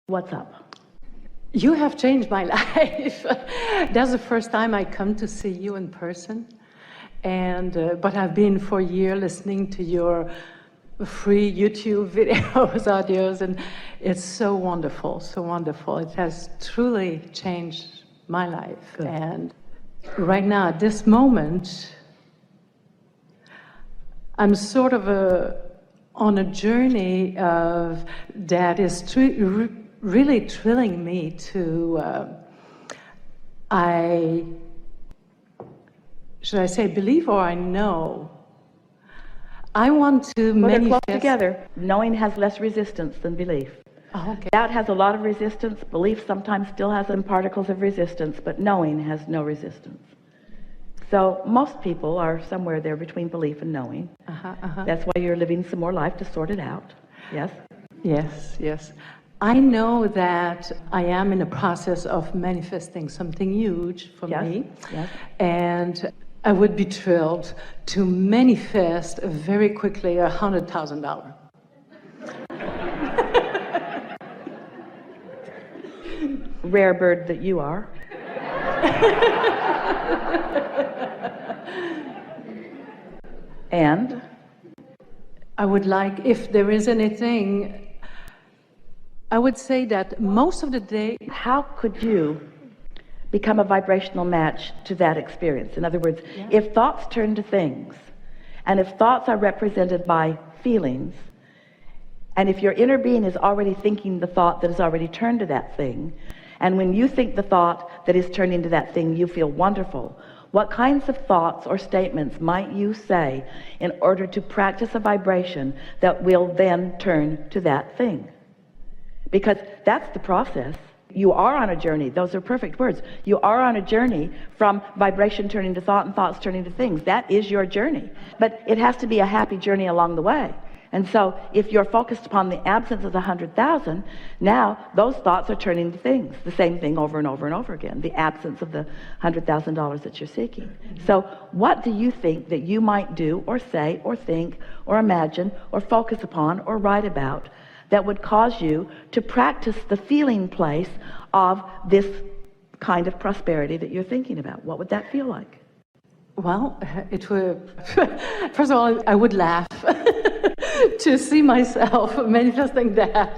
What's up? You have changed my life. That's the first time I come to see you in person. And but I've been for a year listening to your free YouTube videos, audios, and it's so wonderful, so wonderful. It has truly changed my life. Good. And right now, at this moment, I'm sort of on a journey that is really thrilling me to, should I say believe or I know? I want to Well, they're manifest. close together. Knowing has less resistance than belief. Oh, okay. Doubt has a lot of resistance. Belief sometimes still has some particles of resistance, but knowing has no resistance. So most people are somewhere there between belief and knowing. That's why you're living some more life to sort it out. Yes? Yes, yes. I know that I am in a process of manifesting something huge for me. Yes. And I would be thrilled to manifest very quickly $100,000. Rare bird that you are. And I would like, if there is anything, I would say that most of the day, how could you become a vibrational match to that experience? In other words, if thoughts turn to things, and if thoughts are represented by feelings, and if your inner being is already thinking the thought that is already turned to that thing, and when you think the thought that is turned into that thing, you feel wonderful, what kinds of thoughts or statements might you say in order to practice a vibration that will then turn to that thing? Because that's the process. You are on a journey. Those are perfect words. You are on a journey from vibration turning to thought and thoughts turning to things. That is your journey. But it has to be a happy journey along the way. And so if you're focused upon the absence of the 100,000, now those thoughts are turning to things. The same thing over and over and over again. The absence of the $100,000 that you're seeking. So what do you think that you might do or say or think or imagine or focus upon or write about that would cause you to practice the feeling place of this kind of prosperity that you're thinking about? What would that feel like? well, it would, first of all, I would laugh to see myself manifesting that.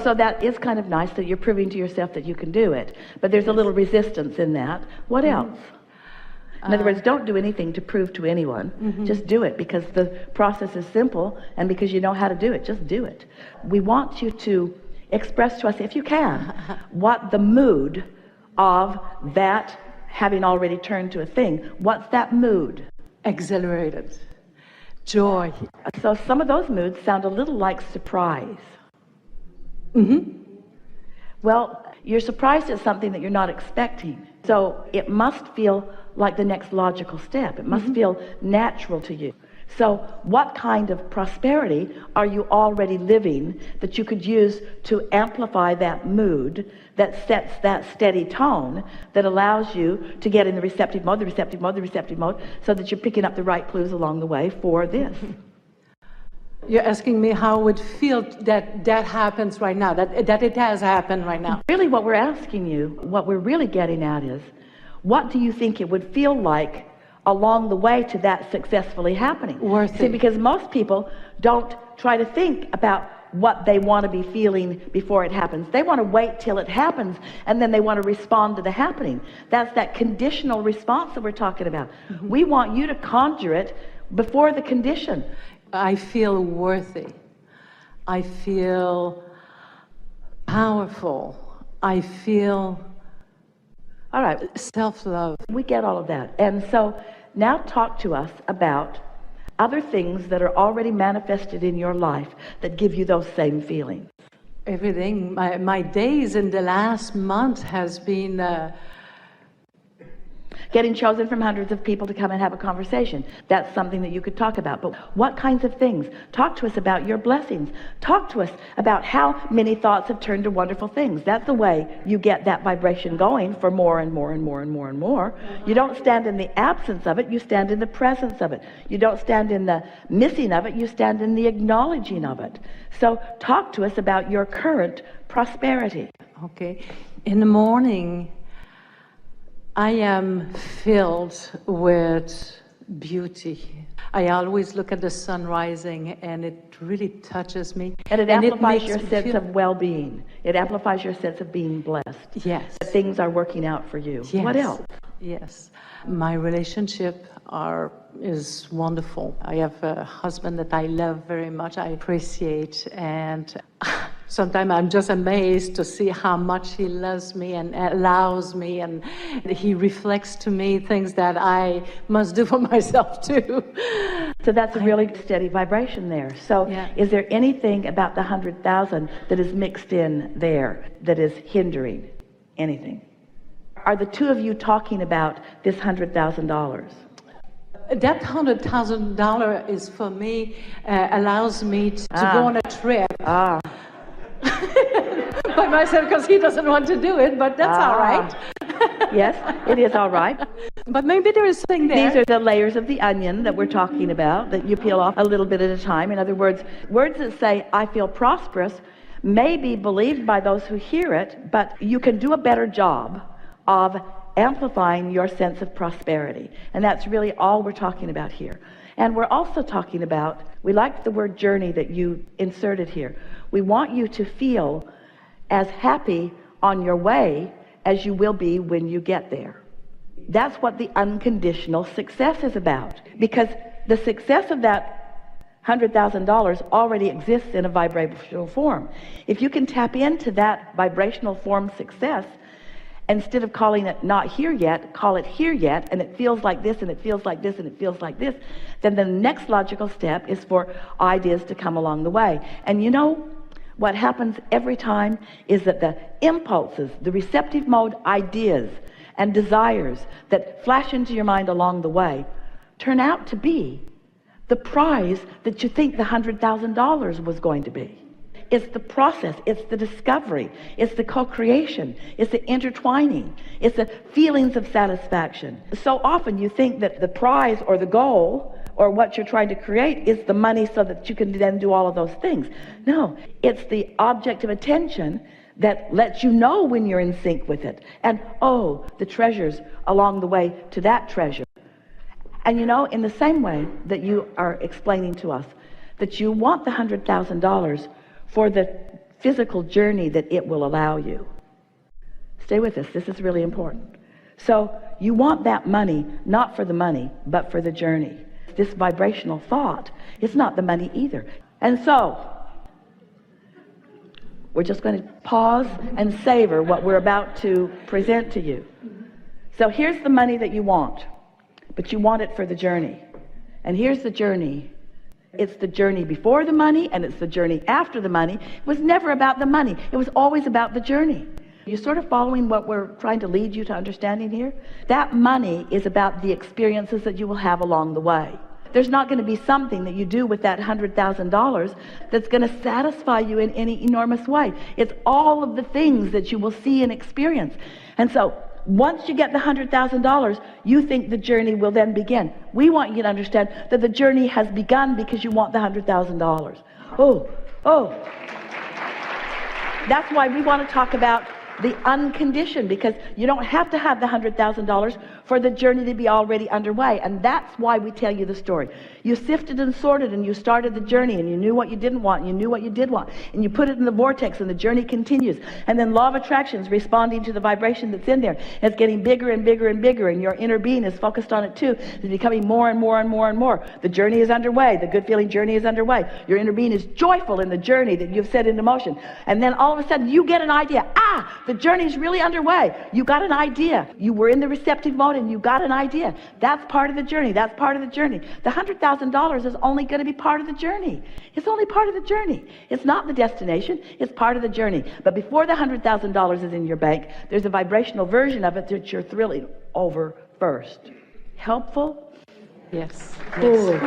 So that is kind of nice that you're proving to yourself that you can do it. But there's a little resistance in that. What else? In other words, don't do anything to prove to anyone. Just do it because the process is simple and because you know how to do it. Just do it. We want you to express to us, if you can, what the mood of that having already turned to a thing. What's that mood? Exhilarated. Joy. So some of those moods sound a little like surprise. Well, you're surprised at something that you're not expecting. So it must feel like the next logical step. It must feel natural to you. So what kind of prosperity are you already living that you could use to amplify that mood that sets that steady tone that allows you to get in the receptive mode, so that you're picking up the right clues along the way for this? You're asking me how it would feel that that happens right now, that it has happened right now. Really what we're asking you, what we're really getting at is, what do you think it would feel like along the way to that successfully happening? Worth See, it. because most people don't try to think about what they want to be feeling before it happens. They want to wait till it happens and then they want to respond to the happening. That's that conditional response that we're talking about. We want you to conjure it before the condition. I feel worthy. I feel powerful. I feel All right, self-love. we get all of that. And so now talk to us about other things that are already manifested in your life that give you those same feelings. Everything. My days in the last month has been Getting chosen from hundreds of people to come and have a conversation. That's something that you could talk about. But what kinds of things? Talk to us about your blessings. Talk to us about how many thoughts have turned to wonderful things. That's the way you get that vibration going for more and more and more and more and more. You don't stand in the absence of it, you stand in the presence of it. You don't stand in the missing of it, you stand in the acknowledging of it. So talk to us about your current prosperity. Okay. In the morning, I am filled with beauty. I always look at the sun rising, and it really touches me. And it amplifies your sense of well-being. It amplifies your sense of being blessed. Yes. That things are working out for you. Yes. What else? Yes. My relationship is wonderful. I have a husband that I love very much, I appreciate, and sometimes I'm just amazed to see how much he loves me and allows me, and he reflects to me things that I must do for myself too. So that's a really steady vibration there. So is there anything about the 100,000 that is mixed in there that is hindering anything? Are the two of you talking about this $100,000? That $100,000 is for me, allows me to go on a trip. By myself, because he doesn't want to do it, but that's all right. Yes, it is all right. But maybe there is something there. These are the layers of the onion that we're talking about, that you peel off a little bit at a time. In other words, words that say, I feel prosperous, may be believed by those who hear it, but you can do a better job of amplifying your sense of prosperity. And that's really all we're talking about here. And we're also talking about, we like the word journey that you inserted here. We want you to feel as happy on your way as you will be when you get there. That's what the unconditional success is about. Because the success of that $100,000 already exists in a vibrational form. If you can tap into that vibrational form success, instead of calling it not here yet, call it here yet, and it feels like this, and it feels like this, and it feels like this, then the next logical step is for ideas to come along the way. And you know, what happens every time is that the impulses, the receptive mode ideas and desires that flash into your mind along the way turn out to be the prize that you think the $100,000 was going to be. It's the process, it's the discovery, it's the co-creation, it's the intertwining, it's the feelings of satisfaction. So often you think that the prize or the goal or what you're trying to create is the money so that you can then do all of those things. No, it's the object of attention that lets you know when you're in sync with it. And oh, the treasures along the way to that treasure. And you know, in the same way that you are explaining to us that you want the $100,000 for the physical journey that it will allow you. Stay with us, this is really important. So you want that money, not for the money, but for the journey. This vibrational thought, it's not the money either. And so, we're just going to pause and savor what we're about to present to you. So here's the money that you want, but you want it for the journey. And here's the journey. It's the journey before the money, and it's the journey after the money. It was never about the money. It was always about the journey. You sort of following what we're trying to lead you to understanding here? That money is about the experiences that you will have along the way. There's not going to be something that you do with that $100,000 that's going to satisfy you in any enormous way. It's all of the things that you will see and experience. And so once you get the $100,000, you think the journey will then begin. We want you to understand that the journey has begun because you want the $100,000. Oh. That's why we want to talk about the unconditioned, because you don't have to have the $100,000 for the journey to be already underway. And that's why we tell you the story. You sifted and sorted, and you started the journey, and you knew what you didn't want, and you knew what you did want, and you put it in the vortex, and the journey continues. And then law of attraction is responding to the vibration that's in there. It's getting bigger and bigger and bigger, and your inner being is focused on it too. It's becoming more and more and more and more. The journey is underway. The good feeling journey is underway. Your inner being is joyful in the journey that you've set into motion. And then all of a sudden you get an idea. The journey is really underway. You got an idea. You were in the receptive mode and you got an idea. That's part of the journey. That's part of the journey. The $100,000 is only going to be part of the journey. It's only part of the journey. It's not the destination. It's part of the journey. But before the $100,000 is in your bank, there's a vibrational version of it that you're thrilling over first. Helpful? Yes. Ooh.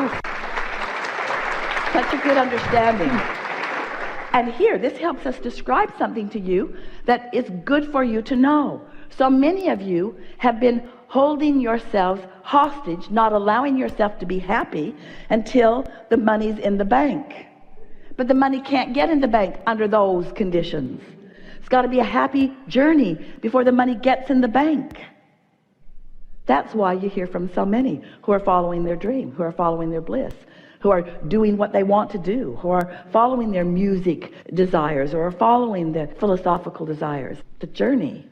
Such a good understanding. And here, this helps us describe something to you that is good for you to know. So many of you have been holding yourselves hostage, not allowing yourself to be happy until the money's in the bank. But the money can't get in the bank under those conditions. It's got to be a happy journey before the money gets in the bank. That's why you hear from so many who are following their dream, who are following their bliss, who are doing what they want to do, who are following their music desires or are following their philosophical desires. The journey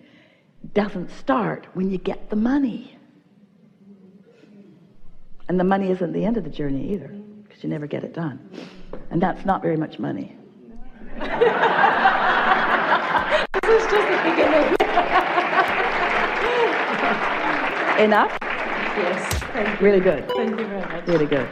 doesn't start when you get the money. And the money isn't the end of the journey either, because you never get it done. And that's not very much money. This is just the beginning. Enough? Yes. Thank you. Really good. Thank you very much. Really good.